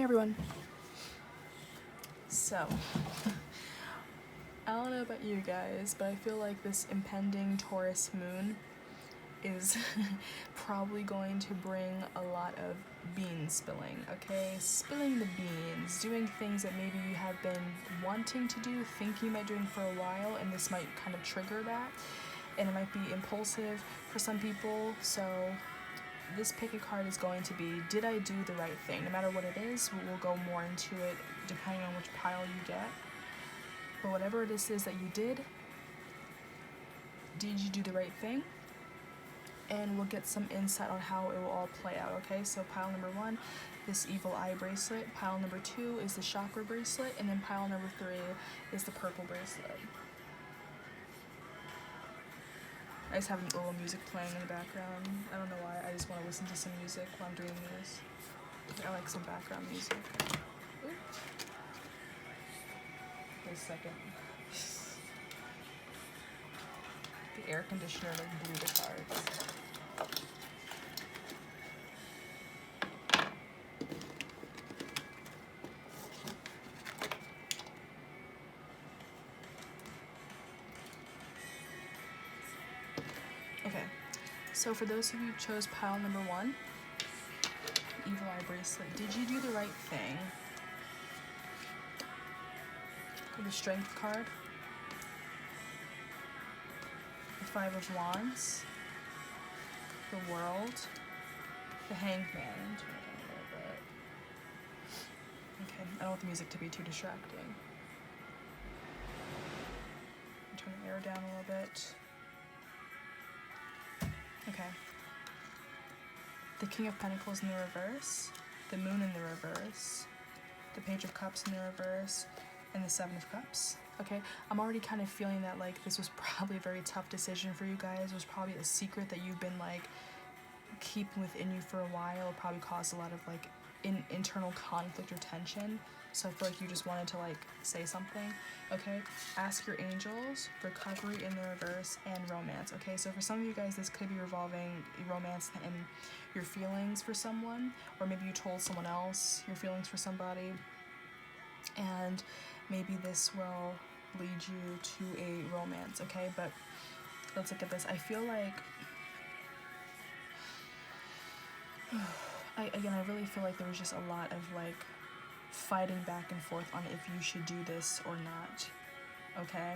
Hey everyone. So, I don't know about you guys, but I feel like this impending Taurus moon is probably going to bring a lot of bean spilling, okay? Spilling the beans, doing things that maybe you have been wanting to do, thinking you might be doing for a while, and this might kind of trigger that. And it might be impulsive for some people, so this pick a card is going to be, did I do the right thing? No matter what it is, we'll go more into it depending on which pile you get. But whatever it is that you did you do the right thing? And we'll get some insight on how it will all play out, okay? So pile number 1, this evil eye bracelet. Pile number 2 is the chakra bracelet. And then pile number 3 is the purple bracelet. I just have a little music playing in the background. I don't know why, I just want to listen to some music while I'm doing this. I like some background music. Ooh. Wait a second. The air conditioner like blew the cards. Okay, so for those of you who chose pile number 1, evil eye bracelet, did you do the right thing? The strength card, the 5 of wands, the world, the hanged man. Turn it down a little bit. Okay, I don't want the music to be too distracting. Turn the air down a little bit. Okay. The King of Pentacles in the reverse, the Moon in the reverse, the Page of Cups in the reverse, and the 7 of Cups. Okay, I'm already kind of feeling that like this was probably a very tough decision for you guys. It was probably a secret that you've been like keeping within you for a while. It probably caused a lot of like internal conflict or tension. So I feel like you just wanted to like say something. Okay, ask your angels, recovery in the reverse, and romance. Okay, so for some of you guys, this could be revolving romance and your feelings for someone, or maybe you told someone else your feelings for somebody, and maybe this will lead you to a romance. Okay, but let's look at this. I feel like I really feel like there was just a lot of like fighting back and forth on if you should do this or not. Okay,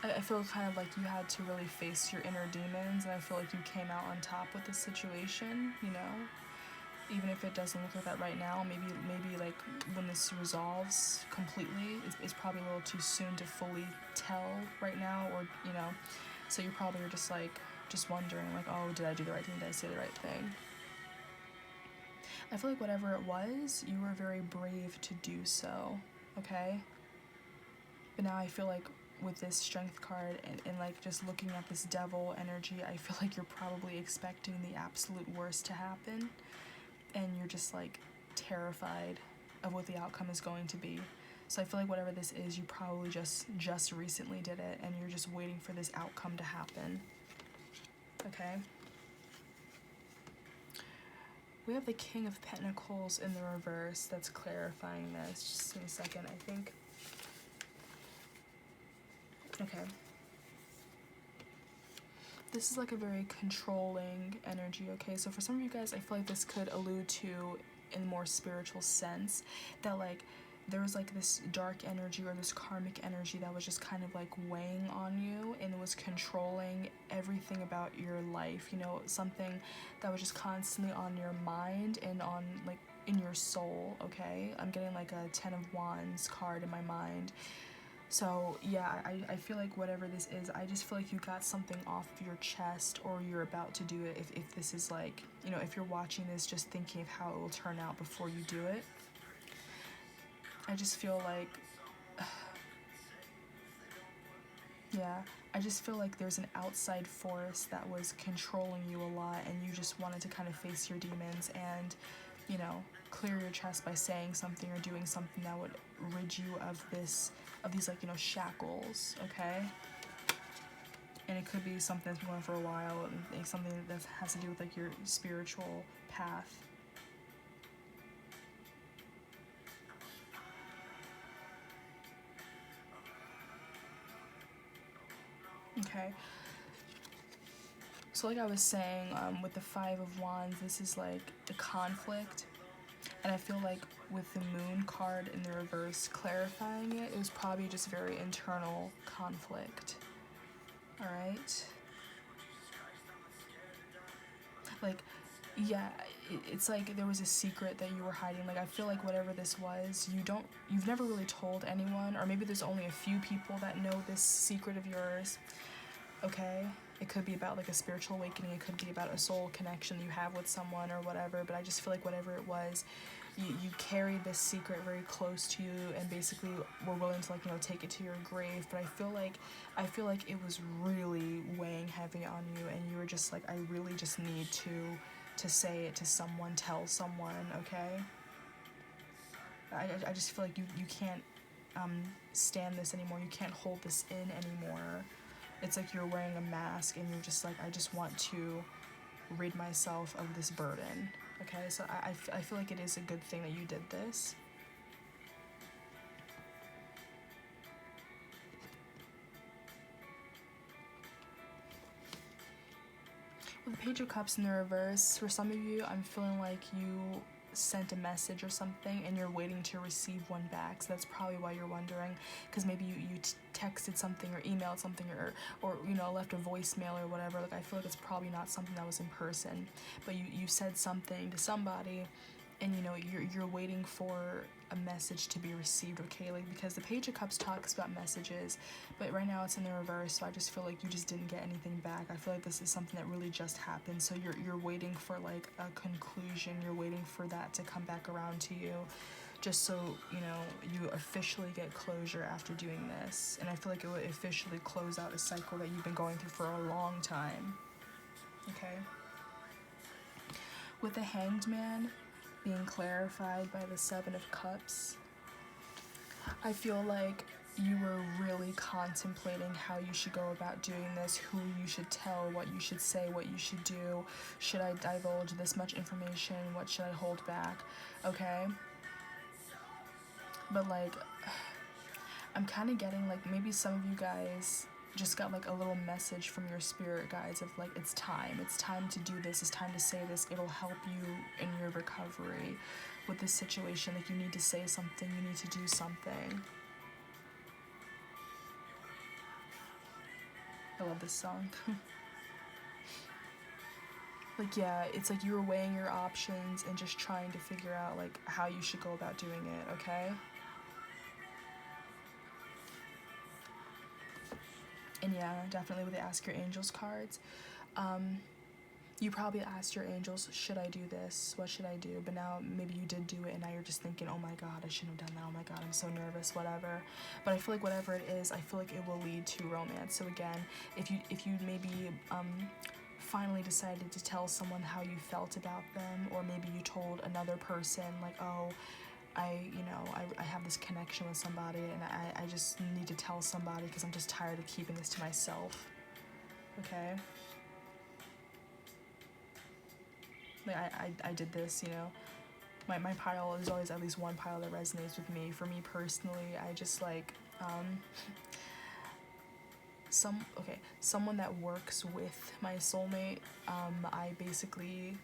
I feel kind of like you had to really face your inner demons, and I feel like you came out on top with the situation, you know, even if it doesn't look like that right now. Maybe like when this resolves completely, it's probably a little too soon to fully tell right now, or you know, so you probably are just wondering like, oh, did I do the right thing? Did I say the right thing? I feel like whatever it was, you were very brave to do so, okay? But now I feel like with this strength card and like just looking at this devil energy, I feel like you're probably expecting the absolute worst to happen, and you're just like terrified of what the outcome is going to be. So I feel like whatever this is, you probably just recently did it, and you're just waiting for this outcome to happen, okay? We have the King of Pentacles in the reverse that's clarifying this. Just in a second, I think. Okay. This is like a very controlling energy, okay? So for some of you guys, I feel like this could allude to, in a more spiritual sense, that like there was like this dark energy or this karmic energy that was just kind of like weighing on you and was controlling everything about your life, you know, something that was just constantly on your mind and on like in your soul, okay? I'm getting like a 10 of Wands card in my mind. So yeah, I feel like whatever this is, I just feel like you got something off your chest, or you're about to do it. If this is like, you know, if you're watching this just thinking of how it will turn out before you do it, I just feel like, yeah, I just feel like there's an outside force that was controlling you a lot, and you just wanted to kind of face your demons and, you know, clear your chest by saying something or doing something that would rid you of these like, you know, shackles, okay? and it could be something that's been going for a while, and like something that has to do with like your spiritual path. Okay. So like I was saying, with the Five of Wands, this is like the conflict. And I feel like with the Moon card in the reverse clarifying it, it was probably just very internal conflict. Alright? Like, yeah, it's like there was a secret that you were hiding. Like, I feel like whatever this was, you've never really told anyone, or maybe there's only a few people that know this secret of yours. Okay? It could be about like a spiritual awakening, it could be about a soul connection you have with someone or whatever, but I just feel like whatever it was, you carried this secret very close to you and basically were willing to like, you know, take it to your grave. But I feel like it was really weighing heavy on you, and you were just like, I really just need to say it to someone, tell someone, okay? I just feel like you can't stand this anymore, you can't hold this in anymore. It's like you're wearing a mask and you're just like, I just want to rid myself of this burden. Okay, so I feel like it is a good thing that you did this. With the Page of Cups in the reverse, for some of you, I'm feeling like you sent a message or something and you're waiting to receive one back. So that's probably why you're wondering, because maybe you texted something or emailed something or you know, left a voicemail or whatever. Like, I feel like it's probably not something that was in person, but you said something to somebody, and you know, you're waiting for a message to be received, okay? Like, because the Page of Cups talks about messages, but right now it's in the reverse, so I just feel like you just didn't get anything back. I feel like this is something that really just happened, so you're waiting for like a conclusion, you're waiting for that to come back around to you, just so, you know, you officially get closure after doing this. And I feel like it would officially close out a cycle that you've been going through for a long time, okay? With the Hanged Man being clarified by the Seven of Cups, I feel like you were really contemplating how you should go about doing this, who you should tell, what you should say, what you should do. Should I divulge this much information? What should I hold back? Okay? But like, I'm kind of getting like maybe some of you guys just got like a little message from your spirit guides of like, it's time to do this, it's time to say this, it'll help you in your recovery with this situation. Like, you need to say something, you need to do something. I love this song. Like, yeah, it's like you were weighing your options and just trying to figure out like how you should go about doing it, okay? And yeah, definitely with the Ask Your Angels cards, you probably asked your angels, should I do this? What should I do? But now maybe you did do it, and now you're just thinking, oh my God, I shouldn't have done that. Oh my God, I'm so nervous, whatever. But I feel like whatever it is, I feel like it will lead to romance. So again, if you maybe finally decided to tell someone how you felt about them, or maybe you told another person like, oh, I have this connection with somebody, and I just need to tell somebody because I'm just tired of keeping this to myself. Okay? Like, I did this, you know. My pile, there's always at least one pile that resonates with me. For me personally, I just like, someone that works with my soulmate, I basically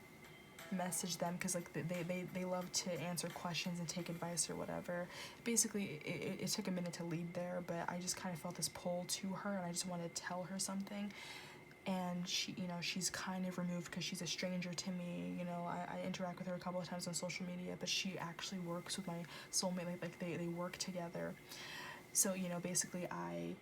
message them because like they love to answer questions and take advice or whatever. Basically, it took a minute to lead there, but I just kind of felt this pull to her, and I just wanted to tell her something. And she, you know, she's kind of removed because she's a stranger to me. You know, I interact with her a couple of times on social media, but she actually works with my soulmate. Like they work together. So, you know, basically I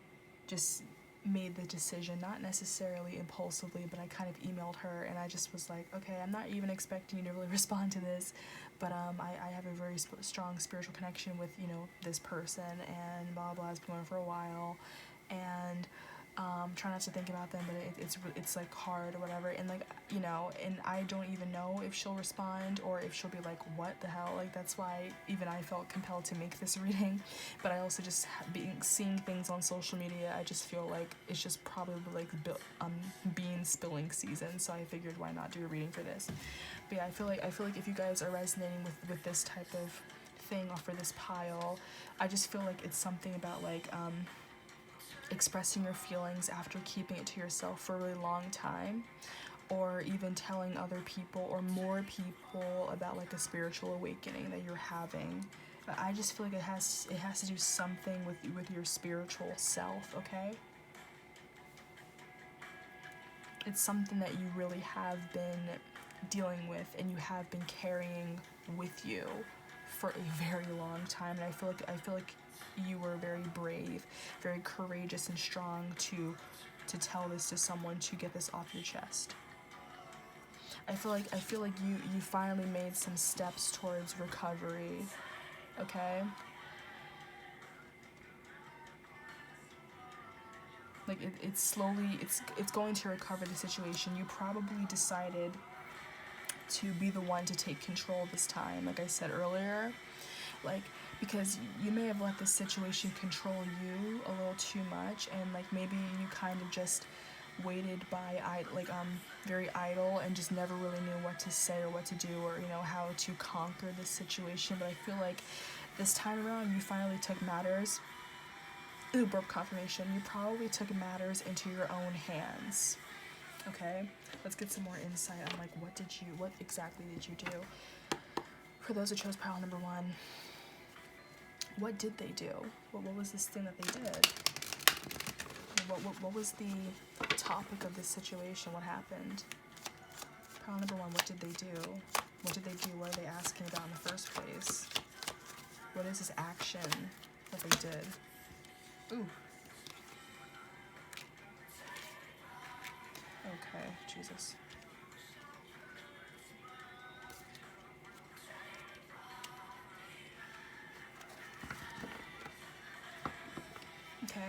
just made the decision, not necessarily impulsively, but I kind of emailed her, and I just was like, okay, I'm not even expecting you to really respond to this, but I have a very strong spiritual connection with, you know, this person, and blah blah, it's been going for a while, and Try not to think about them, but it's like hard or whatever, and like, you know, and I don't even know if she'll respond or if she'll be like, what the hell, like that's why even I felt compelled to make this reading. But I also just seeing things on social media, I just feel like it's just probably like bean spilling season, so I figured why not do a reading for this. But yeah, I feel like if you guys are resonating with this type of thing off for this pile, I just feel like it's something about like expressing your feelings after keeping it to yourself for a really long time, or even telling other people or more people about like a spiritual awakening that you're having. I just feel like it has to do something with your spiritual self, okay? It's something that you really have been dealing with and you have been carrying with you for a very long time, and I feel like you were very brave, very courageous and strong to tell this to someone, to get this off your chest. I feel like you finally made some steps towards recovery, okay? Like it's slowly, it's going to recover the situation. You probably decided to be the one to take control this time, like I said earlier, like, because you may have let this situation control you a little too much, and like maybe you kind of just waited by very idle and just never really knew what to say or what to do, or you know, how to conquer this situation. But I feel like this time around you finally took matters. Ooh, burp confirmation. You probably took matters into your own hands. Okay, let's get some more insight on like what exactly did you do? For those who chose pile number 1, what did they do? What was this thing that they did? What was the topic of this situation? What happened? Pile number 1, what did they do? What did they do? What are they asking about in the first place? What is this action that they did? Ooh. Okay, Jesus. Okay,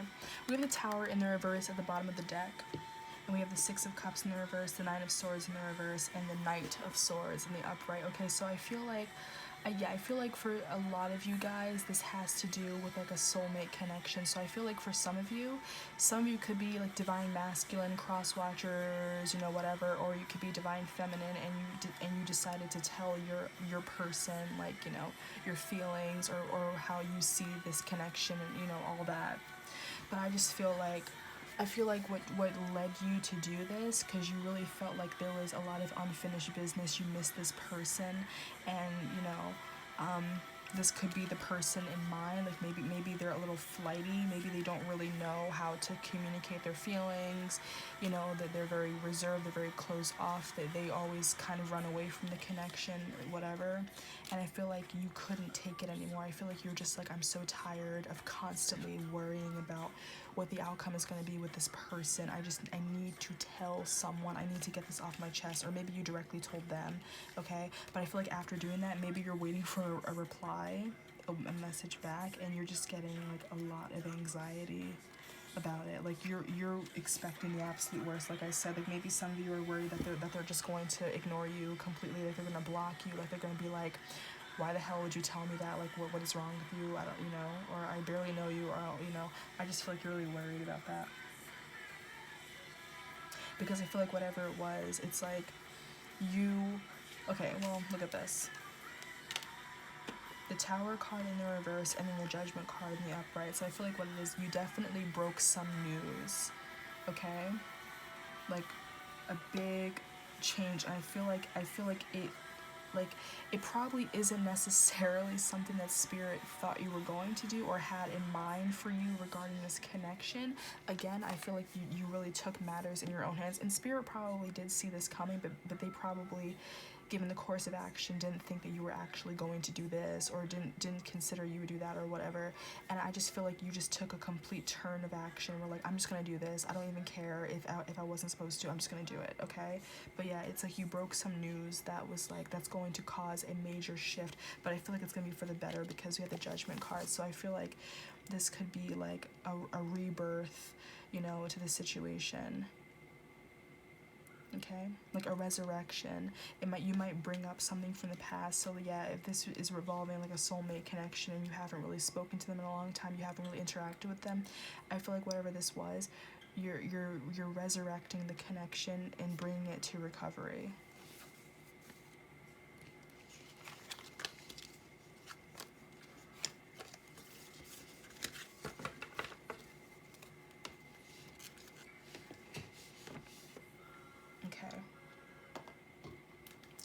we have the Tower in the reverse at the bottom of the deck, and we have the 6 of Cups in the reverse, the 9 of Swords in the reverse, and the Knight of Swords in the upright. Okay, so I feel like, I feel like for a lot of you guys, this has to do with like a soulmate connection. So I feel like for some of you could be like divine masculine, cross watchers, you know, whatever, or you could be divine feminine, and you decided to tell your person, like, you know, your feelings or how you see this connection and, you know, all that. But I just feel like what led you to do this, because you really felt like there was a lot of unfinished business, you missed this person, and you know, this could be the person in mind, like maybe they're a little flighty, maybe they don't really know how to communicate their feelings, you know, that they're very reserved, they're very closed off, that they always kind of run away from the connection, whatever. And I feel like you couldn't take it anymore. I feel like you're just like, I'm so tired of constantly worrying about what the outcome is going to be with this person. I need to tell someone, I need to get this off my chest, or maybe you directly told them, okay? But I feel like after doing that, maybe you're waiting for a reply, a message back, and you're just getting like a lot of anxiety about it. Like you're expecting the absolute worst. Like I said, like maybe some of you are worried that they're just going to ignore you completely, like they're going to block you, like they're going to be like, why the hell would you tell me that? Like, what is wrong with you? I don't, you know, or I barely know you, or, you know, I just feel like you're really worried about that. Because I feel like whatever it was, it's like okay, well, look at this. The Tower card in the reverse, and then the Judgment card in the upright. So I feel like what it is, you definitely broke some news, okay? Like, a big change, and I feel like it probably isn't necessarily something that Spirit thought you were going to do or had in mind for you regarding this connection. Again, I feel like you really took matters in your own hands, and Spirit probably did see this coming, but they probably given the course of action, didn't think that you were actually going to do this, or didn't consider you would do that, or whatever. And I just feel like you just took a complete turn of action. We're like, I'm just gonna do this. I don't even care if I wasn't supposed to. I'm just gonna do it, okay? But yeah, it's like you broke some news that was like, that's going to cause a major shift. But I feel like it's gonna be for the better because we have the Judgment card. So I feel like this could be like a rebirth, you know, to the situation. Okay, like a resurrection. You might bring up something from the past. So yeah, if this is revolving like a soulmate connection and you haven't really spoken to them in a long time, you haven't really interacted with them, I feel like whatever this was, you're resurrecting the connection and bringing it to recovery.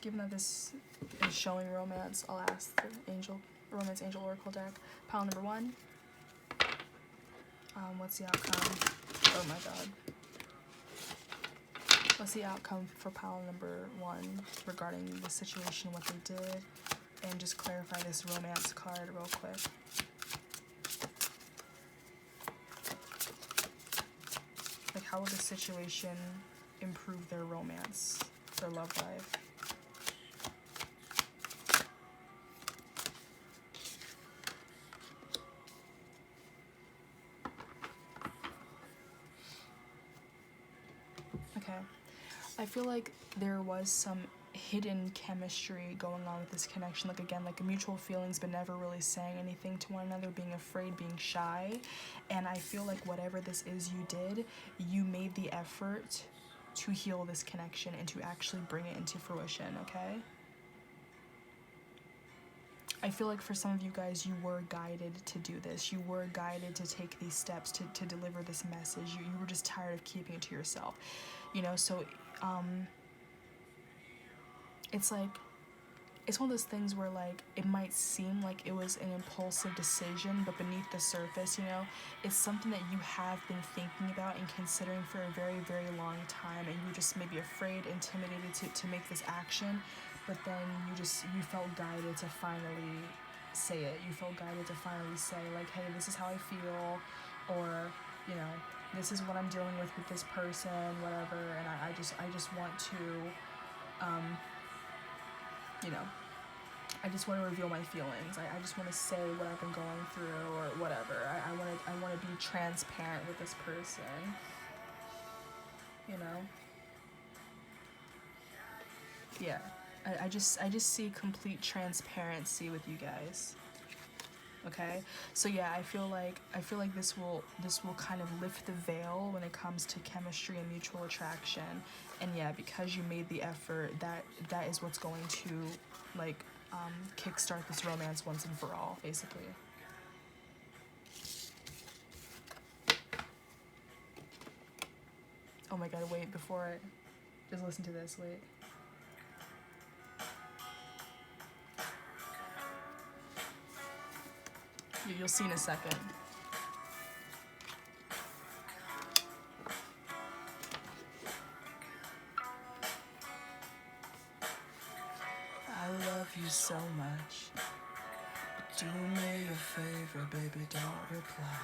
Given that this is showing romance, I'll ask the romance angel oracle deck. Pile number 1. What's the outcome? Oh my god. What's the outcome for pile number 1 regarding the situation, what they did, and just clarify this romance card real quick. Like, how will the situation improve their romance, their love life? Okay, I feel like there was some hidden chemistry going on with this connection, like again, like mutual feelings but never really saying anything to one another, being afraid, being shy. And I feel like whatever this is you did, you made the effort to heal this connection and to actually bring it into fruition, okay? I feel like for some of you guys, you were guided to do this. You were guided to take these steps to deliver this message. You were just tired of keeping it to yourself, you know? So it's like, it's one of those things where like it might seem like it was an impulsive decision, but beneath the surface, you know, it's something that you have been thinking about and considering for a very, very long time, and you just maybe afraid, intimidated to make this action. But then you felt guided to finally say it. You felt guided to finally say, like, hey, this is how I feel, or, you know, this is what I'm dealing with this person, whatever, and I just want to, you know, I just want to reveal my feelings. I just want to say what I've been going through, or whatever. I want to be transparent with this person, you know? Yeah. I just see complete transparency with you guys. Okay? So yeah, I feel like this will kind of lift the veil when it comes to chemistry and mutual attraction. And yeah, because you made the effort, that is what's going to like kickstart this romance once and for all, basically. Oh my god, wait, before I just listen to this, wait. You'll see in a second. I love you so much, but do me a favor, baby, don't reply.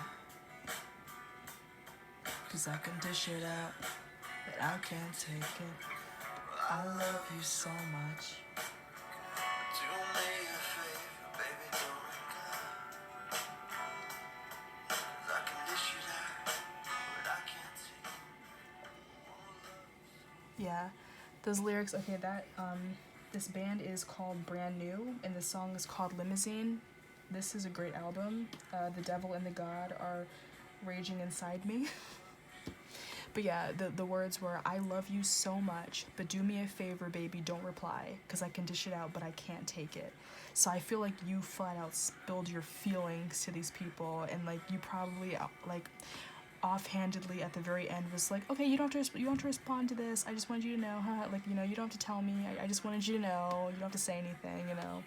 'Cause I can dish it out, but I can't take it. I love you so much. Yeah, those lyrics, okay, this band is called Brand New, and the song is called Limousine. This is a great album. The devil and the god are raging inside me. But yeah, the words were, I love you so much, but do me a favor, baby, don't reply, because I can dish it out, but I can't take it. So I feel like you flat out spilled your feelings to these people, and like you probably like offhandedly at the very end was like, okay, you don't have to respond to this. I just wanted you to know, huh? Like, you know, you don't have to tell me. I just wanted you to know. You don't have to say anything, you know.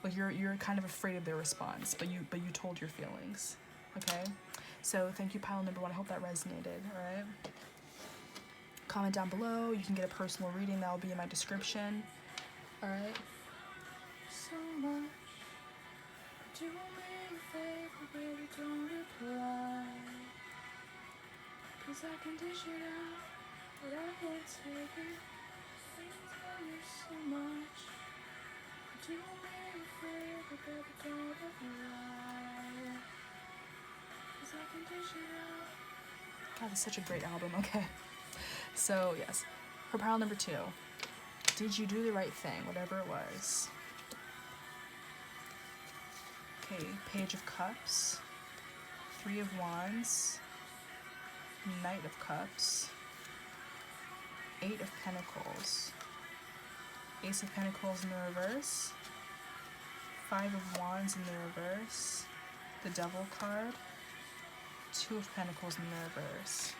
Like you're kind of afraid of their response, but you told your feelings. Okay? So thank you, pile number 1. I hope that resonated, all right? Comment down below. You can get a personal reading. That will be in my description. Alright? So much. Do me a favor, baby, don't reply. 'Cause I can dish it out, but I can't take it. I tell you so much. Do me a favor, baby, don't reply. 'Cause I can dish it out. God, it's such a great album. Okay. So, yes. For pile number 2. Did you do the right thing, whatever it was? Okay, Page of Cups, 3 of Wands, Knight of Cups, 8 of Pentacles, Ace of Pentacles in the reverse, 5 of Wands in the reverse, the Devil card, 2 of Pentacles in the reverse.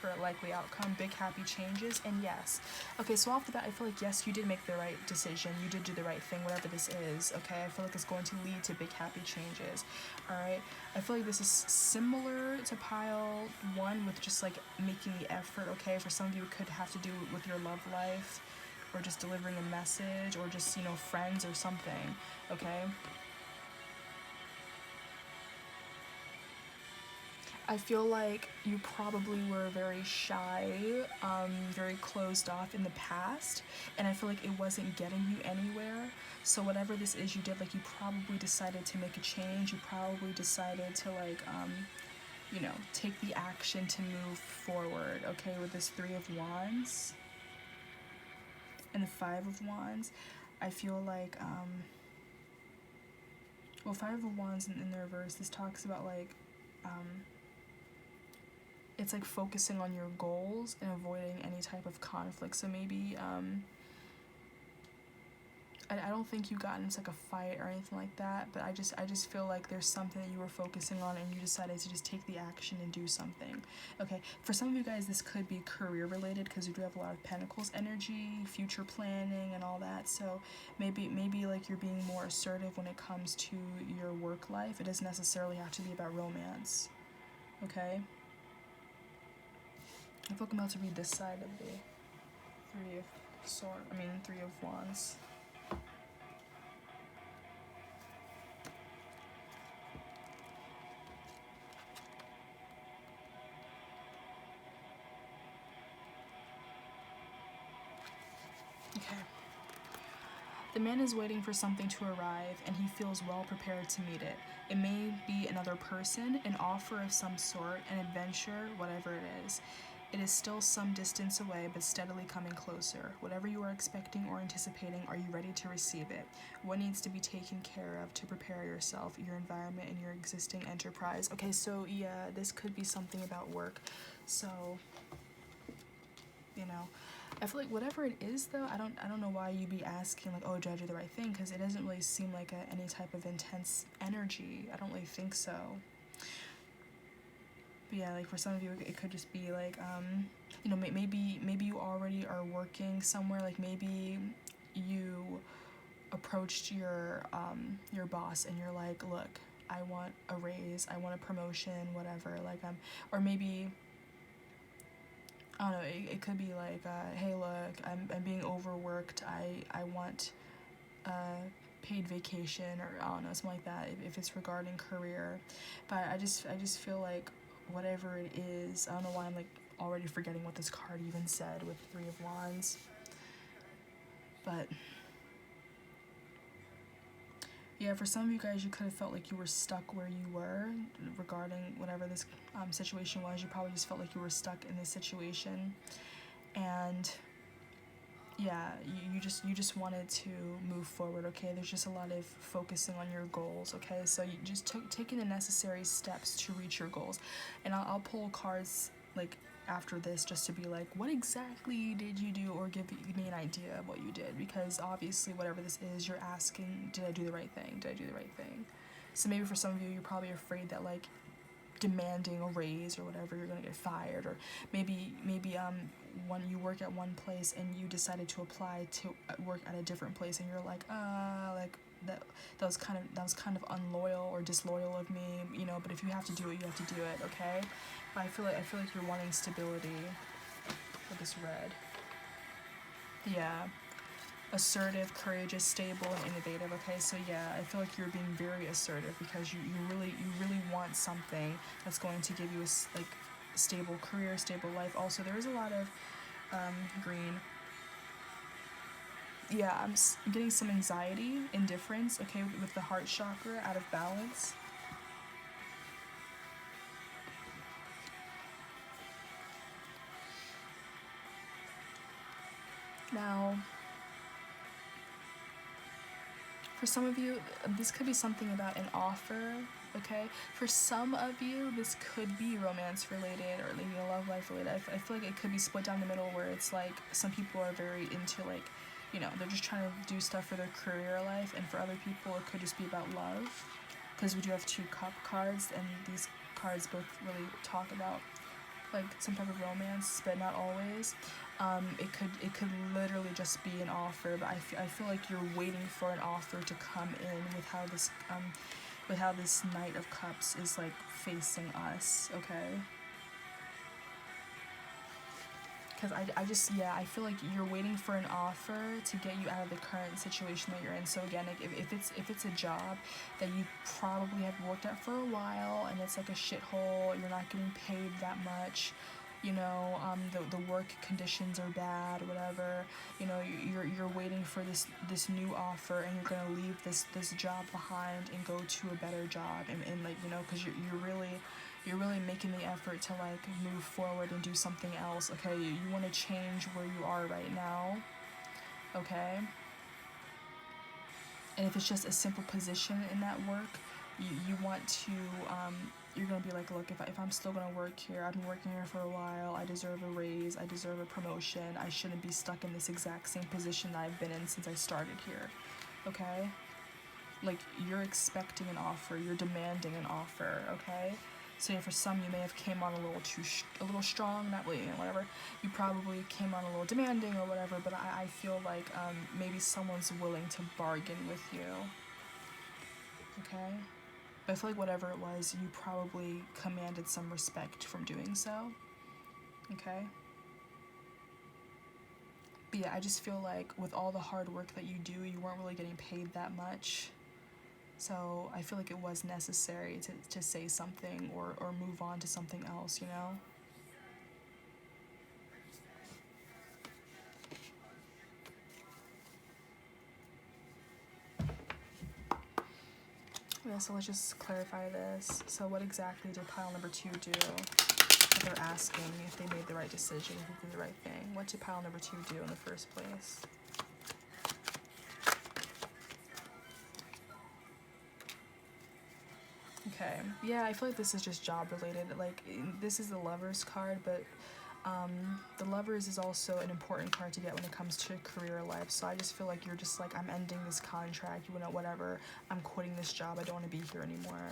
For a likely outcome, big happy changes, and yes. Okay, so off the bat, I feel like yes, you did make the right decision. You did do the right thing, whatever this is, okay? I feel like it's going to lead to big happy changes, all right? I feel like this is similar to pile 1 with just like making the effort, okay? For some of you, it could have to do with your love life or just delivering a message or just, you know, friends or something, okay? I feel like you probably were very shy, very closed off in the past, and I feel like it wasn't getting you anywhere. So whatever this is you did, like you probably decided to make a change. You probably decided to like, you know, take the action to move forward, okay, with this 3 of Wands and the 5 of Wands. I feel like, well, 5 of Wands in the reverse, this talks about like, it's like focusing on your goals and avoiding any type of conflict. So maybe, I don't think you got into like a fight or anything like that, but I just feel like there's something that you were focusing on and you decided to just take the action and do something. Okay, for some of you guys, this could be career related because you do have a lot of Pentacles energy, future planning and all that. So maybe like you're being more assertive when it comes to your work life. It doesn't necessarily have to be about romance, okay? I feel like I'm about to read this side of the 3 of Wands. Okay. The man is waiting for something to arrive, and he feels well prepared to meet it. It may be another person, an offer of some sort, an adventure, whatever it is. It is still some distance away, but steadily coming closer. Whatever you are expecting or anticipating, are you ready to receive it? What needs to be taken care of to prepare yourself, your environment, and your existing enterprise? Okay, so yeah, this could be something about work. So, you know, I feel like whatever it is, though, I don't know why you'd be asking, like, oh, did I do the right thing? Because it doesn't really seem like any type of intense energy. I don't really think so. But yeah, like for some of you, it could just be like, you know, maybe you already are working somewhere. Like maybe you approached your boss and you're like, look, I want a raise, I want a promotion, whatever. Like or maybe, I don't know. It could be like, hey, look, I'm being overworked. I want paid vacation, or I don't know, something like that. If it's regarding career, but I just feel like whatever it is, I don't know why I'm like already forgetting what this card even said with 3 of Wands, but yeah, for some of you guys, you could have felt like you were stuck where you were regarding whatever this situation was. You probably just felt like you were stuck in this situation, and yeah, you just wanted to move forward, okay? There's just a lot of focusing on your goals, okay? So you just taking the necessary steps to reach your goals. And I'll pull cards like after this just to be like, what exactly did you do, or give me an idea of what you did, because obviously whatever this is, you're asking, did I do the right thing? Did I do the right thing? So maybe for some of you, you're probably afraid that like demanding a raise or whatever, you're gonna get fired, or maybe when you work at one place and you decided to apply to work at a different place and you're like that was kind of unloyal or disloyal of me, you know, but if you have to do it, you have to do it, okay? But I feel like you're wanting stability with this red. Yeah. assertive, courageous, stable, and innovative. Okay, so yeah, I feel like you're being very assertive because you really want something that's going to give you a like stable career, stable life. Also, there is a lot of green. Yeah, I'm getting some anxiety, indifference, okay, with the heart chakra out of balance. Now, for some of you, this could be something about an offer, okay? For some of you, this could be romance related or like love life related. I feel like it could be split down the middle where it's like some people are very into like, you know, they're just trying to do stuff for their career life, and for other people it could just be about love, because we do have 2 cup cards, and these cards both really talk about like some type of romance, but not always. It could literally just be an offer, but I feel like you're waiting for an offer to come in with how this Knight of Cups is like facing us, okay? Because I just, yeah, I feel like you're waiting for an offer to get you out of the current situation that you're in. So again, if it's a job that you probably have worked at for a while and it's like a shithole, you're not getting paid that much, you know, the work conditions are bad, whatever, you know, you're waiting for this new offer, and you're gonna leave this job behind and go to a better job, and like, you know, because you're really making the effort to like move forward and do something else, okay? You want to change where you are right now, okay? And if it's just a simple position in that work, you want to, you're going to be like, look, if I'm still going to work here, I've been working here for a while, I deserve a raise, I deserve a promotion, I shouldn't be stuck in this exact same position that I've been in since I started here, okay? Like, you're expecting an offer, you're demanding an offer, okay? So yeah, for some, you may have came on a little strong, not really, you know, whatever. You probably came on a little demanding or whatever, but I feel like maybe someone's willing to bargain with you, okay? But I feel like whatever it was, you probably commanded some respect from doing so, okay? But yeah, I just feel like with all the hard work that you do, you weren't really getting paid that much. So I feel like it was necessary to say something or move on to something else, you know? Yeah, so let's just clarify this. So what exactly did pile number 2 do? They're asking if they made the right decision, if they did the right thing. What did pile number 2 do in the first place? Okay, yeah, I feel like this is just job related. Like, this is the Lovers card, but the Lovers is also an important card to get when it comes to career life. So I just feel like you're just like, I'm ending this contract, you know, whatever, I'm quitting this job, I don't want to be here anymore.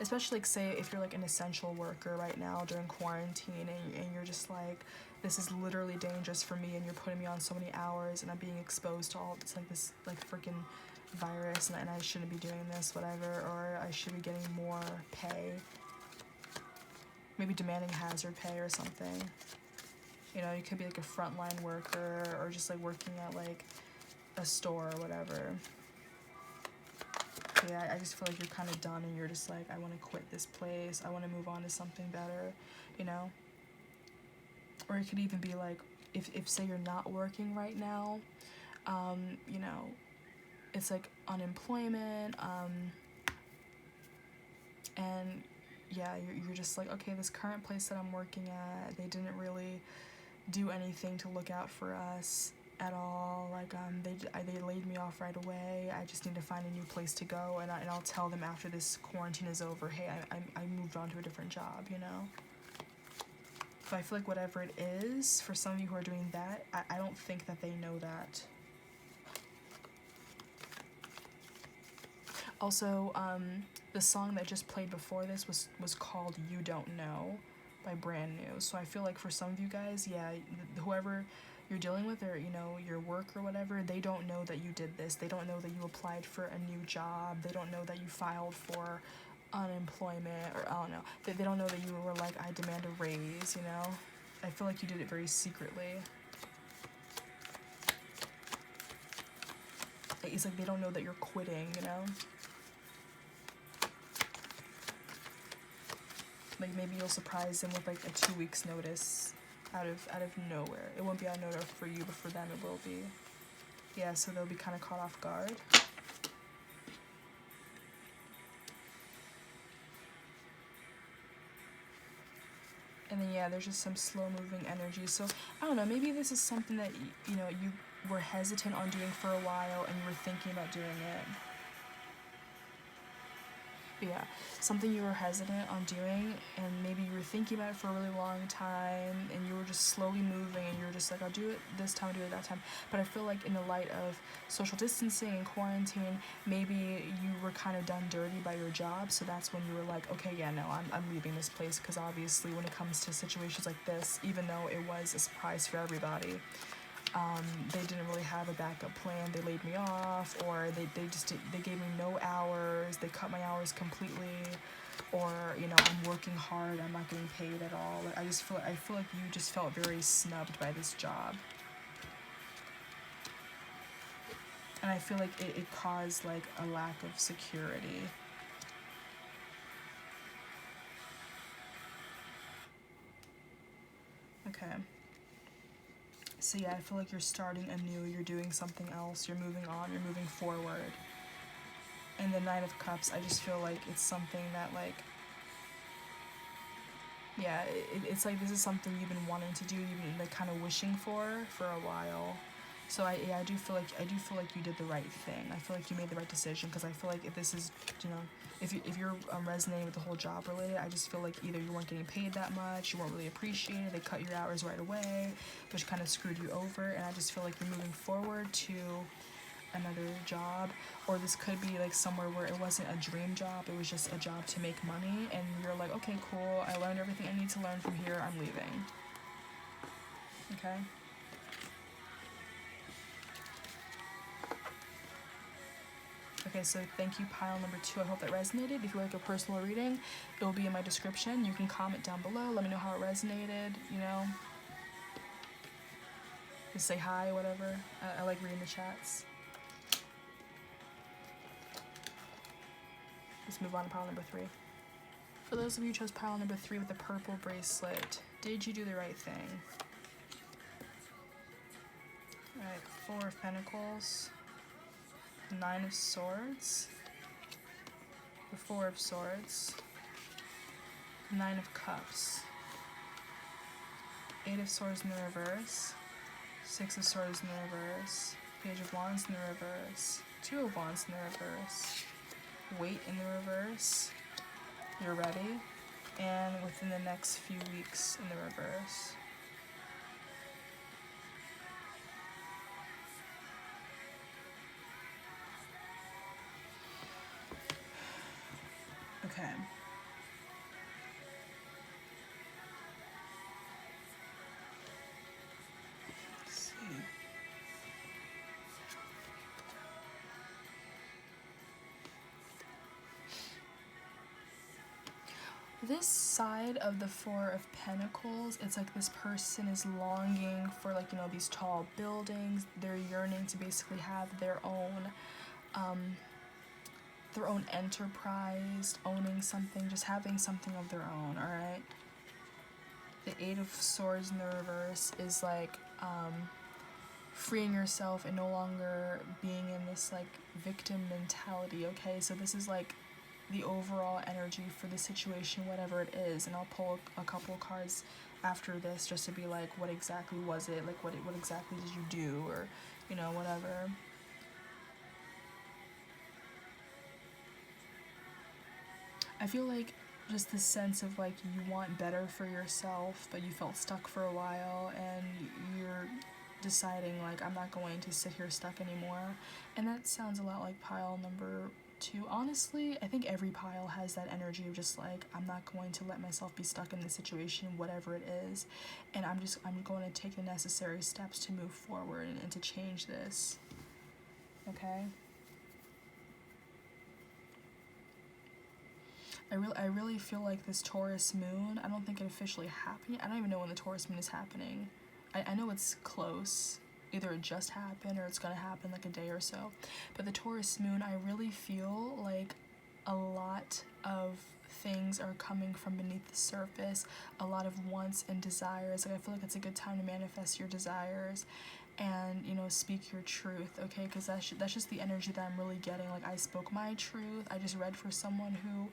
Especially like, say if you're like an essential worker right now during quarantine, and you're just like, this is literally dangerous for me, and you're putting me on so many hours, and I'm being exposed to all this like freaking virus, and I shouldn't be doing this, whatever, or I should be getting more pay, maybe demanding hazard pay or something. You know, you could be like a frontline worker, or just like working at like a store or whatever. But yeah, I just feel like you're kind of done, and you're just like, I want to quit this place, I want to move on to something better, you know? Or it could even be like, if say you're not working right now, you know, it's like unemployment, and yeah, you're just like, okay, this current place that I'm working at, they didn't really do anything to look out for us at all, like they laid me off right away, I just need to find a new place to go, and I'll tell them after this quarantine is over, hey, I moved on to a different job, you know? But I feel like whatever it is, for some of you who are doing that, I don't think that they know that. Also, the song that just played before this was called You Don't Know by Brand New. So I feel like for some of you guys, yeah, whoever you're dealing with, or, you know, your work or whatever, they don't know that you did this. They don't know that you applied for a new job. They don't know that you filed for unemployment, or I don't know. They don't know that you were like, I demand a raise, you know? I feel like you did it very secretly. it's like they don't know that you're quitting, you know? Like maybe you'll surprise them with like a 2 weeks notice out of nowhere. It won't be out of nowhere for you, but for them it will be. Yeah, so they'll be kind of caught off guard. And then yeah, there's just some slow moving energy. So I don't know, maybe this is something that you know you were hesitant on doing for a while and you were thinking about doing it. But yeah, something you were hesitant on doing, and maybe you were thinking about it for a really long time, and you were just slowly moving, and you were just like, I'll do it this time, I'll do it that time. But I feel like in the light of social distancing and quarantine, maybe you were kind of done dirty by your job, so that's when you were like, okay, yeah, no, I'm leaving this place, because obviously when it comes to situations like this, even though it was a surprise for everybody, they didn't really have a backup plan. They laid me off, or they gave me no hours. They cut my hours completely, or you know, I'm working hard. I'm not getting paid at all. Like, I feel like you just felt very snubbed by this job, and I feel like it caused like a lack of security. Okay. So yeah, I feel like you're starting anew, you're doing something else, you're moving on, you're moving forward. And the Nine of Cups, I just feel like it's something that like, yeah, it's like this is something you've been wanting to do, you've been like kind of wishing for a while. So I do feel like you did the right thing. I feel like you made the right decision, because I feel like if this is, you know, if you're resonating with the whole job related, I just feel like either you weren't getting paid that much, you weren't really appreciated, they cut your hours right away, which kind of screwed you over, and I just feel like you're moving forward to another job, or this could be like somewhere where it wasn't a dream job, it was just a job to make money, and you're like, okay, cool, I learned everything I need to learn from here, I'm leaving. Okay? Okay, so thank you, pile number 2. I hope that resonated. If you like a personal reading, it will be in my description. You can comment down below. Let me know how it resonated, you know. Just say hi, whatever. I like reading the chats. Let's move on to pile number 3. For those of you who chose pile number 3 with the purple bracelet, did you do the right thing? Alright, 4 of Pentacles. 9 of Swords, the 4 of Swords, 9 of Cups, 8 of Swords in the reverse, 6 of Swords in the reverse, Page of Wands in the reverse, 2 of Wands in the reverse, Weight in the reverse, you're ready, and within the next few weeks in the reverse. Okay. Let's see. This side of the 4 of Pentacles, it's like this person is longing for, like, you know, these tall buildings. They're yearning to basically have their own enterprise, owning something, just having something of their own, alright? The 8 of Swords in the reverse is like freeing yourself and no longer being in this like victim mentality, okay? So this is like the overall energy for the situation, whatever it is, and I'll pull a couple of cards after this just to be like, what exactly was it? Like, what exactly did you do? Or, you know, whatever. I feel like just the sense of like you want better for yourself, but you felt stuck for a while, and you're deciding like, I'm not going to sit here stuck anymore. And that sounds a lot like pile number 2. Honestly, I think every pile has that energy of just like, I'm not going to let myself be stuck in this situation, whatever it is, and I'm going to take the necessary steps to move forward and to change this. Okay? I really feel like this Taurus moon, I don't think it officially happened. I don't even know when the Taurus moon is happening. I know it's close. either it just happened or it's gonna happen like a day or so. But the Taurus moon, I really feel like a lot of things are coming from beneath the surface, a lot of wants and desires. Like I feel like it's a good time to manifest your desires and, you know, speak your truth, okay? Because that's just the energy that I'm really getting. Like I spoke my truth. I just read for someone who,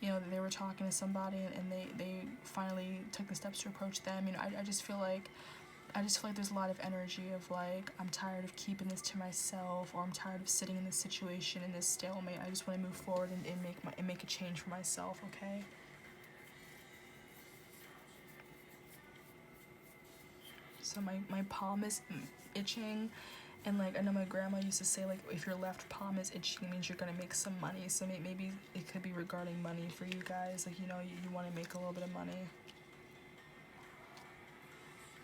you know, they were talking to somebody and they finally took the steps to approach them. You know, I just feel like there's a lot of energy of like, I'm tired of keeping this to myself, or I'm tired of sitting in this situation, in this stalemate. I just want to move forward and make a change for myself, okay? So my palm is itching, and like I know my grandma used to say, like, if your left palm is itching, it means you're gonna make some money. So maybe it could be regarding money for you guys. Like, you know, you want to make a little bit of money.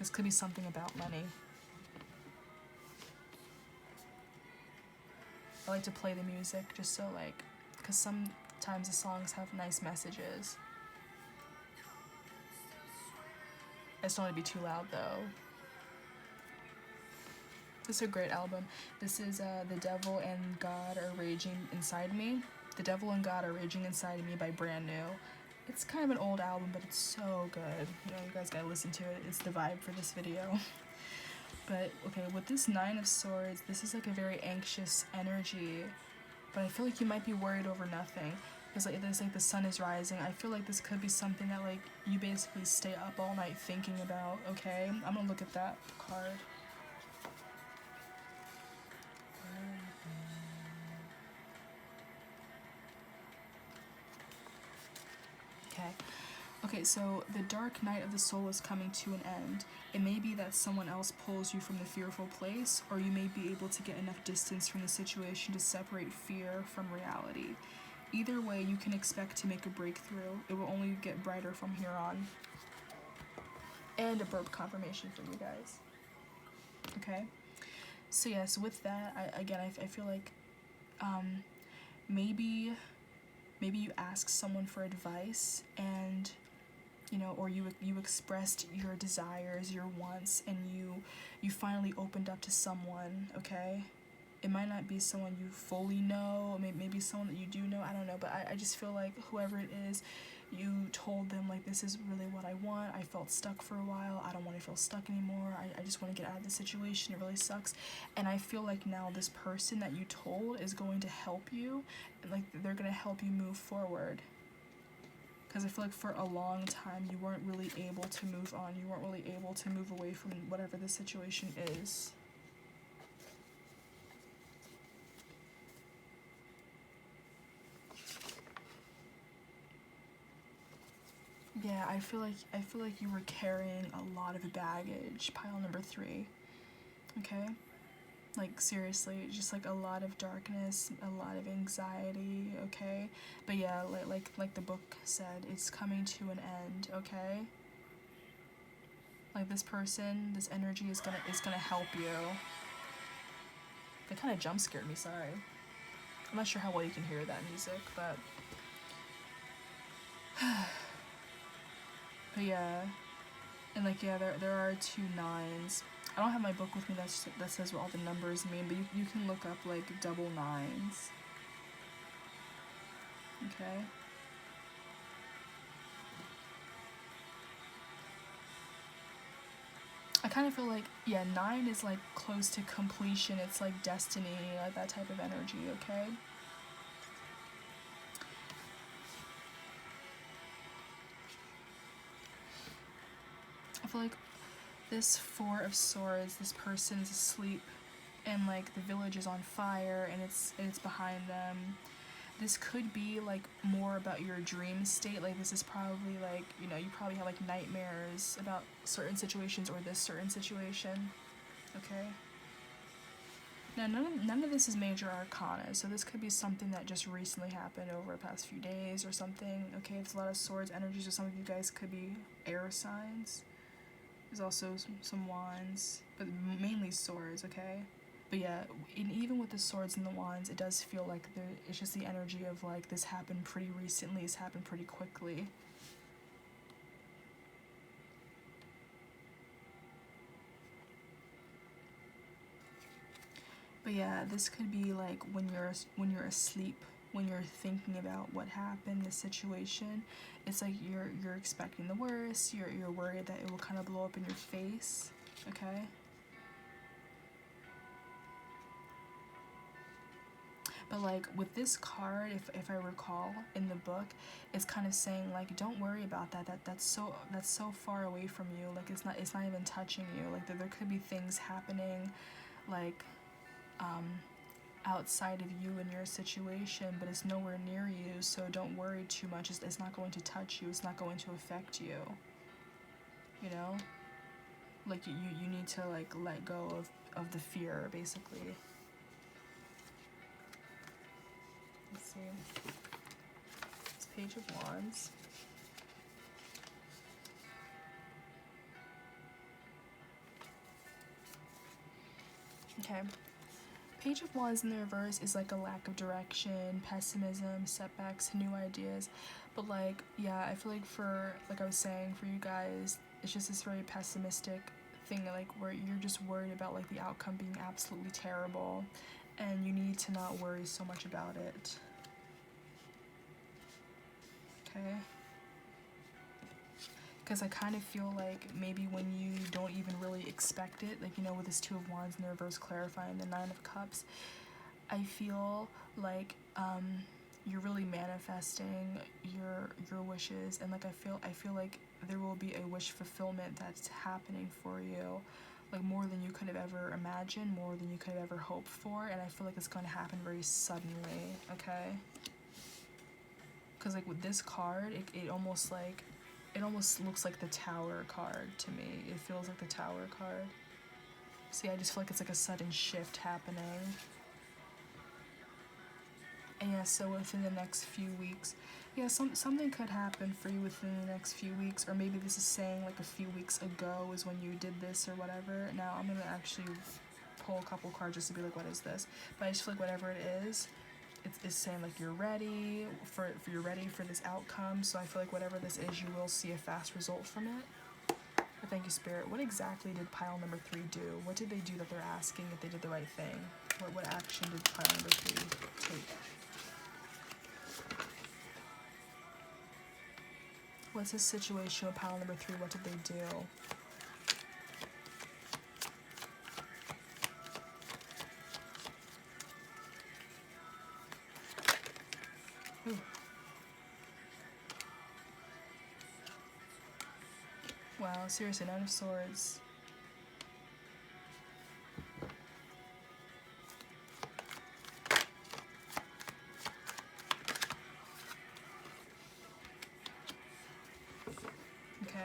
This could be something about money. I like to play the music just so, like, because sometimes the songs have nice messages. I just don't want to be too loud though. This is a great album. This is The Devil and God Are Raging Inside Me. The Devil and God Are Raging Inside Me by Brand New. It's kind of an old album, but it's so good. You know, you guys gotta listen to it. It's the vibe for this video. But, okay, with this Nine of Swords, this is like a very anxious energy. But I feel like you might be worried over nothing. Because like, there's like the sun is rising. I feel like this could be something that like you basically stay up all night thinking about, okay? I'm gonna look at that card. Okay, so the dark night of the soul is coming to an end. It may be that someone else pulls you from the fearful place, or you may be able to get enough distance from the situation to separate fear from reality. Either way, you can expect to make a breakthrough. It will only get brighter from here on. And a burp confirmation for you guys. Okay? So yes, with that, I feel like maybe you ask someone for advice, and you know, or you expressed your desires, your wants, and you finally opened up to someone, okay? It might not be someone you fully know, maybe someone that you do know, I don't know, but I just feel like whoever it is, you told them, like, this is really what I want, I felt stuck for a while, I don't want to feel stuck anymore, I just want to get out of the situation, it really sucks, and I feel like now this person that you told is going to help you, and like, they're going to help you move forward. Because I feel like for a long time, you weren't really able to move on, you weren't really able to move away from whatever the situation is. Yeah, I feel like you were carrying a lot of baggage, pile number 3. Okay? Like, seriously, just like a lot of darkness, a lot of anxiety, okay? But yeah, like the book said, it's coming to an end, okay? Like, this person, this energy is gonna help you. They kind of jump scared me, sorry. I'm not sure how well you can hear that music, but but yeah, and like, yeah, there are 2 9s. I don't have my book with me that says what all the numbers mean, but you can look up like double 9s. Okay. I kind of feel like, yeah, 9 is like close to completion. It's like destiny, like that type of energy, okay? I feel like this 4 of Swords, this person is asleep and like the village is on fire and it's behind them. This could be like more about your dream state. Like, this is probably like, you know, you probably have like nightmares about certain situations or this certain situation. Okay? Now, none of this is major arcana, so this could be something that just recently happened over the past few days or something. Okay, it's a lot of swords energies, or some of you guys could be air signs. There's also some wands, but mainly swords, okay? But yeah, even with the swords and the wands, it does feel like it's just the energy of like, this happened pretty recently, it's happened pretty quickly. yeah, this could be like when you're asleep, when you're thinking about what happened, the situation. It's like you're expecting the worst. You're worried that it will kind of blow up in your face. Okay. But like with this card, if I recall in the book, it's kind of saying like, don't worry about that. That's so far away from you. Like it's not even touching you. Like there could be things happening, like outside of you and your situation, but it's nowhere near you. So don't worry too much. It's not going to touch you. It's not going to affect you. You know, like you need to like let go of the fear, basically. Let's see. It's Page of Wands. Okay. Page of Wands in the reverse is like a lack of direction, pessimism, setbacks, new ideas. But like, yeah, I feel like like I was saying, for you guys, it's just this very pessimistic thing, like where you're just worried about like the outcome being absolutely terrible, and you need to not worry so much about it. Okay? Because I kind of feel like maybe when you don't even really expect it, like, you know, with this Two of Wands in the reverse clarifying the Nine of Cups, I feel like you're really manifesting your wishes, and like I feel like there will be a wish fulfillment that's happening for you, like more than you could have ever imagined, more than you could have ever hoped for, and I feel like it's going to happen very suddenly. Okay? Because like with this card, it almost looks like the Tower card to me. It feels like the Tower card. See, I just feel like it's like a sudden shift happening. And yeah, so within the next few weeks, yeah, something could happen for you within the next few weeks, or maybe this is saying like a few weeks ago is when you did this or whatever. Now I'm gonna actually pull a couple cards just to be like, what is this? But I just feel like whatever it is, it's saying like you're ready for this outcome. So I feel like whatever this is, you will see a fast result from it. But thank you, Spirit. What exactly did pile number 3 do? What did they do that they're asking if they did the right thing? What action did pile number 3 take? What's this situation with pile number 3? What did they do? Ooh. Wow, seriously, Nine of Swords. Okay.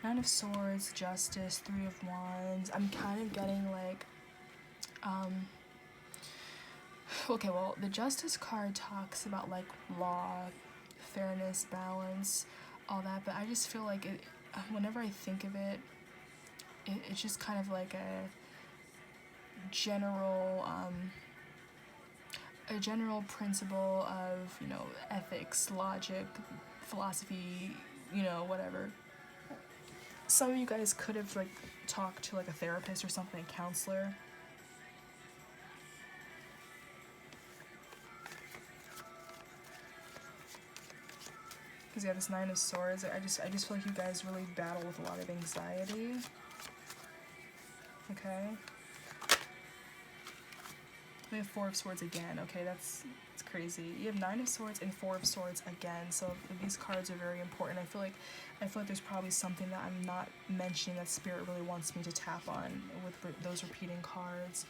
Nine of Swords, Justice, Three of Wands. I'm kind of getting like, okay, well, the Justice card talks about like law, fairness, balance, all that, but I just feel like it, whenever I think of it, it's just kind of like a general principle of, you know, ethics, logic, philosophy, you know, whatever. Some of you guys could have like talked to like a therapist or something, a counselor. Because yeah, this Nine of Swords, I just feel like you guys really battle with a lot of anxiety. Okay. We have Four of Swords again. Okay, that's crazy. You have Nine of Swords and Four of Swords again. So these cards are very important. I feel like there's probably something that I'm not mentioning that Spirit really wants me to tap on with those repeating cards.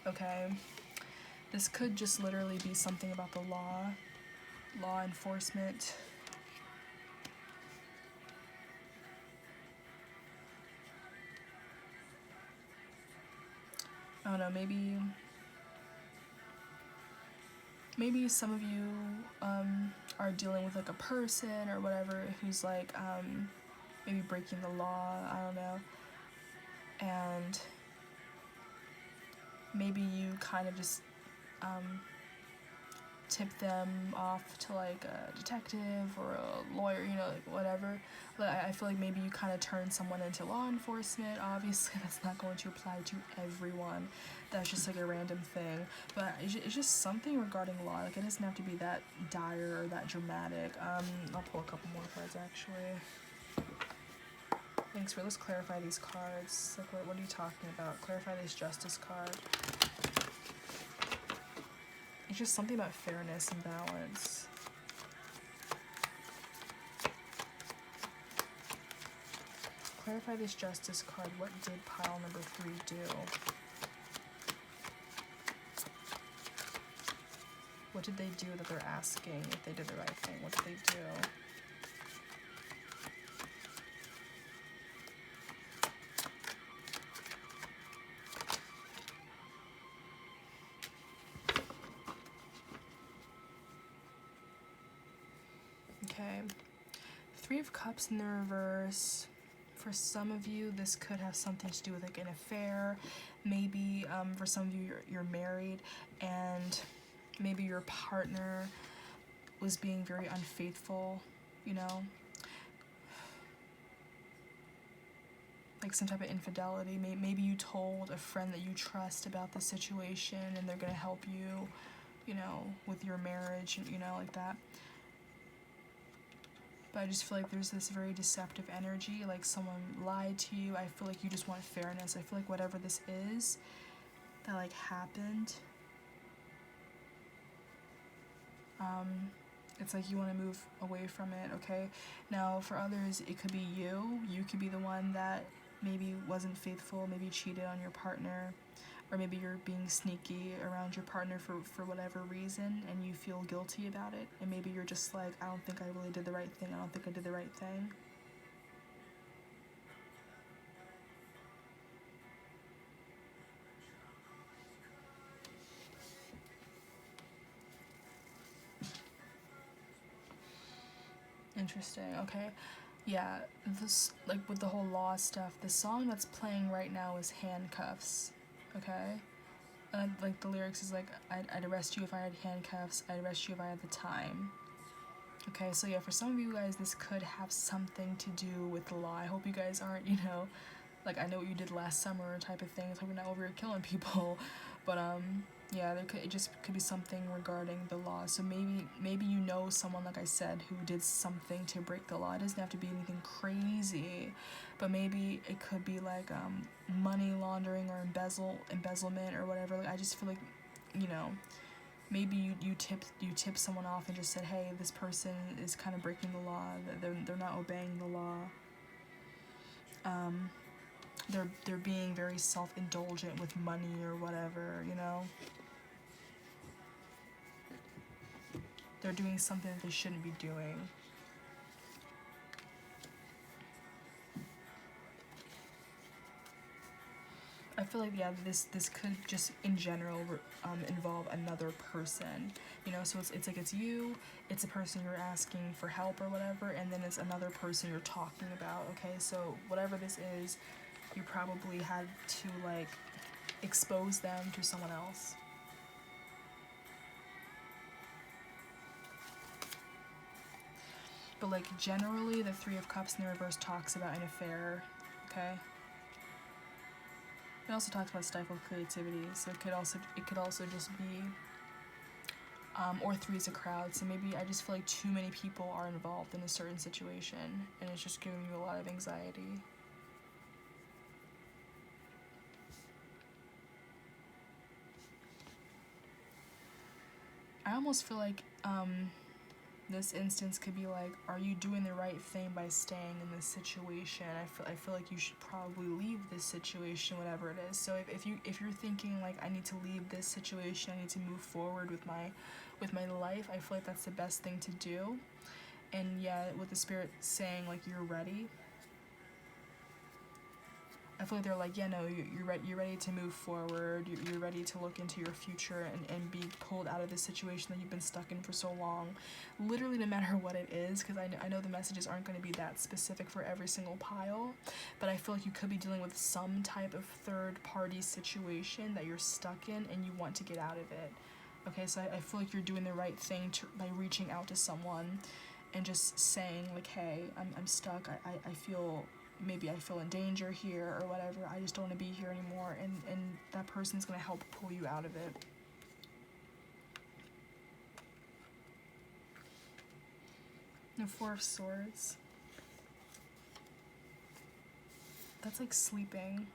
Okay. This could just literally be something about the law enforcement. I don't know, maybe some of you are dealing with like a person or whatever who's like maybe breaking the law, I don't know, and maybe you kind of just tip them off to like a detective or a lawyer, you know, like whatever. But I feel like maybe you kind of turn someone into law enforcement. Obviously, that's not going to apply to everyone. That's just like a random thing. But it's just something regarding law. Like, it doesn't have to be that dire or that dramatic. I'll pull a couple more cards, actually. Thanks for, let's clarify these cards. Like, what are you talking about? Clarify this Justice card. It's just something about fairness and balance. Clarify this Justice card. What did pile number 3 do? What did they do that they're asking if they did the right thing? What did they do? Okay. 3 of Cups in the reverse. For some of you, this could have something to do with like an affair. Maybe for some of you, you're married, and maybe your partner was being very unfaithful, you know? Like some type of infidelity. Maybe you told a friend that you trust about the situation, and they're gonna help you, you know, with your marriage, you know, like that. But I just feel like there's this very deceptive energy, like someone lied to you. I feel like you just want fairness. I feel like whatever this is that like happened, it's like you want to move away from it, okay? Now for others, it could be you. You could be the one that maybe wasn't faithful, maybe cheated on your partner, or maybe you're being sneaky around your partner for whatever reason, and you feel guilty about it, and maybe you're just like, I don't think I really did the right thing, I don't think I did the right thing. Interesting, okay. Yeah, this, like with the whole law stuff, the song that's playing right now is Handcuffs, okay? Like the lyrics is like, I'd arrest you if I had handcuffs, I'd arrest you if I had the time. Okay, so yeah, for some of you guys, this could have something to do with the law. I hope you guys aren't, you know, like, I know what you did last summer type of thing. It's like we're not over here killing people. But yeah, it just could be something regarding the law. So maybe you know someone, like I said, who did something to break the law. It doesn't have to be anything crazy, but maybe it could be like money laundering or embezzlement or whatever. Like, I just feel like, you know, maybe you tip someone off and just said, hey, this person is kind of breaking the law. They're not obeying the law. They're being very self-indulgent with money or whatever, you know? They're doing something that they shouldn't be doing. I feel like, yeah, this could just in general involve another person, you know? So it's like it's you, it's a person you're asking for help or whatever, and then it's another person you're talking about, okay? So whatever this is, you probably had to like expose them to someone else. But like generally, the 3 of Cups in the reverse talks about an affair, okay? It also talks about stifled creativity, so it could also just be, or 3 is a crowd. So maybe I just feel like too many people are involved in a certain situation, and it's just giving you a lot of anxiety. I almost feel like this instance could be like, are you doing the right thing by staying in this situation? I feel like you should probably leave this situation, whatever it is. So if you're thinking like, I need to leave this situation, I need to move forward with my life, I feel like that's the best thing to do. And yeah, with the spirit saying like you're ready, I feel like they're like, yeah, no, you're ready to move forward, you're ready to look into your future and be pulled out of this situation that you've been stuck in for so long. Literally, no matter what it is, because I know the messages aren't going to be that specific for every single pile, but I feel like you could be dealing with some type of third-party situation that you're stuck in and you want to get out of it. Okay, so I feel like you're doing the right thing by reaching out to someone and just saying like, hey, I'm stuck, I feel, maybe I feel in danger here or whatever, I just don't want to be here anymore, and that person's going to help pull you out of it. The Four of Swords. That's like sleeping.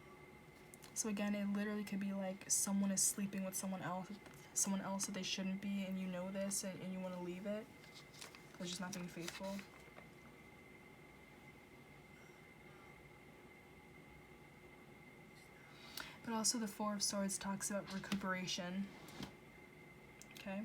So again, it literally could be like someone is sleeping with someone else that they shouldn't be, and you know this, and you want to leave it. They're just not being faithful. But also the Four of Swords talks about recuperation. Okay?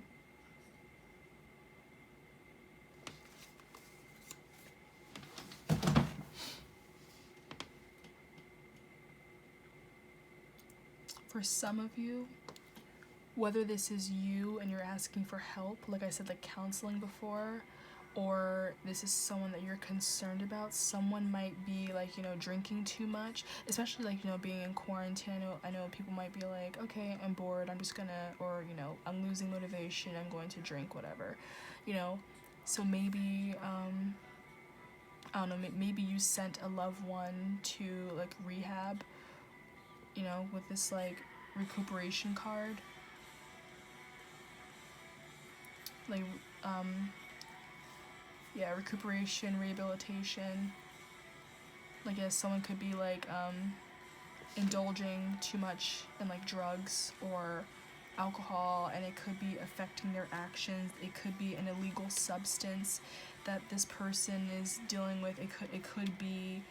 For some of you, whether this is you and you're asking for help, like I said, like counseling before, or this is someone that you're concerned about, someone might be like, you know, drinking too much, especially like, you know, being in quarantine. I know people might be like, okay, I'm bored, I'm just gonna, or, you know, I'm losing motivation, I'm going to drink, whatever, you know. So maybe, I don't know, maybe you sent a loved one to like rehab, you know, with this like recuperation card. Like, yeah, recuperation, rehabilitation. Like, yes, someone could be like indulging too much in like drugs or alcohol, and it could be affecting their actions. It could be an illegal substance that this person is dealing with. It could be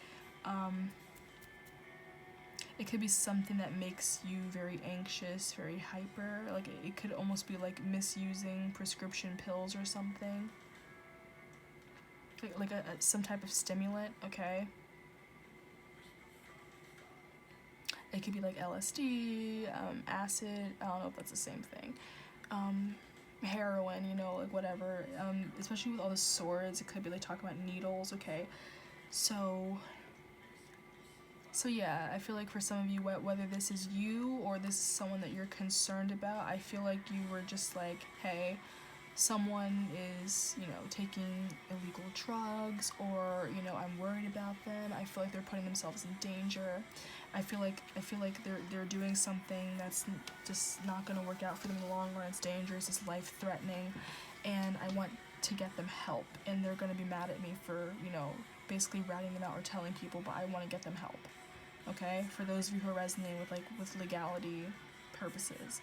something that makes you very anxious, very hyper. Like it could almost be like misusing prescription pills or something. Like some type of stimulant, okay? It could be like LSD, acid, I don't know if that's the same thing. Heroin, you know, like whatever. Especially with all the swords, it could be like talking about needles, okay? So yeah, I feel like for some of you, whether this is you or this is someone that you're concerned about, I feel like you were just like, hey, someone is, you know, taking illegal drugs, or, you know, I'm worried about them. I feel like they're putting themselves in danger. I feel like they're doing something that's just not going to work out for them in the long run. It's dangerous, it's life-threatening, and I want to get them help, and they're going to be mad at me for, you know, basically ratting them out or telling people, but I want to get them help. Okay, for those of you who are resonating with legality purposes.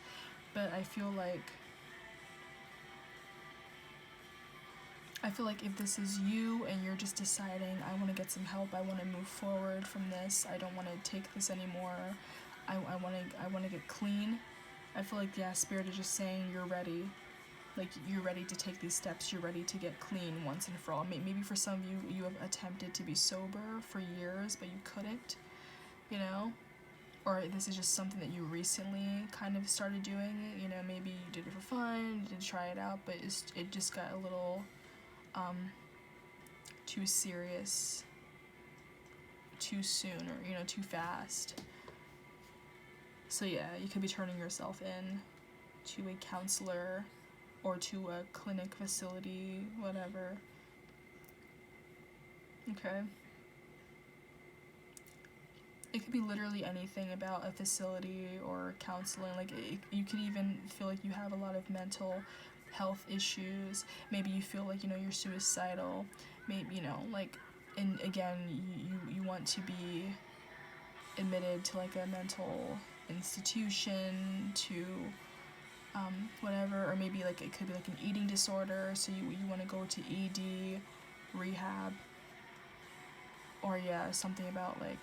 But I feel like if this is you and you're just deciding, I want to get some help, I want to move forward from this, I don't want to take this anymore, I want to get clean, I feel like, yeah, Spirit is just saying you're ready. Like, you're ready to take these steps, you're ready to get clean once and for all. Maybe for some of you, you have attempted to be sober for years, but you couldn't, you know? Or this is just something that you recently kind of started doing, you know, maybe you did it for fun, you did try it out, but it just got a little too serious too soon, or, you know, too fast. So yeah, you could be turning yourself in to a counselor or to a clinic, facility, whatever. Okay. It could be literally anything about a facility or counseling. Like, you could even feel like you have a lot of mental health issues. Maybe you feel like, you know, you're suicidal. Maybe, you know, like, and again, you want to be admitted to like a mental institution, to whatever, or maybe like it could be like an eating disorder, so you want to go to ED, rehab, or yeah, something about like,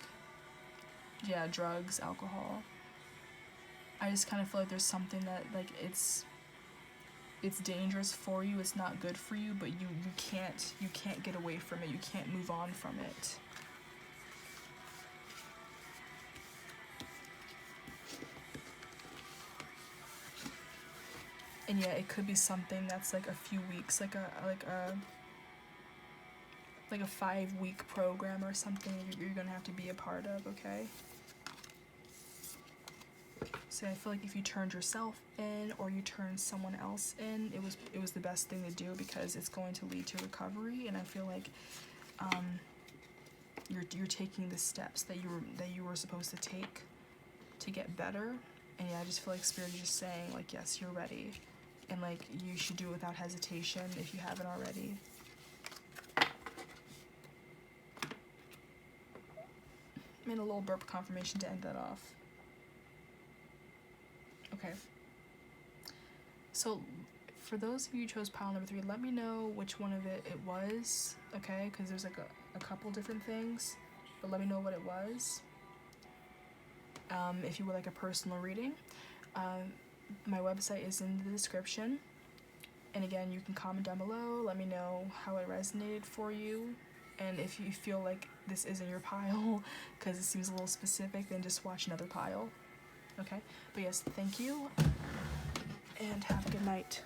yeah, drugs, alcohol. I just kind of feel like there's something that like it's dangerous for you, it's not good for you, but you can't get away from it, you can't move on from it. And yeah, it could be something that's like a few weeks, like a 5-week program or something you're gonna have to be a part of, okay? So I feel like if you turned yourself in or you turned someone else in, it was the best thing to do, because it's going to lead to recovery. And I feel like you're taking the steps that you were supposed to take to get better. And yeah, I just feel like Spirit is just saying, like, yes, you're ready, and like you should do it without hesitation if you haven't already. Made a little burp confirmation to end that off. Okay. So for those of you who chose pile number 3, let me know which one of it was, okay? Because there's like a couple different things, but let me know what it was. If you would like a personal reading, my website is in the description. And again, you can comment down below, let me know how it resonated for you. And if you feel like this isn't your pile, because it seems a little specific, then just watch another pile. Okay? But yes, thank you, and have a good night.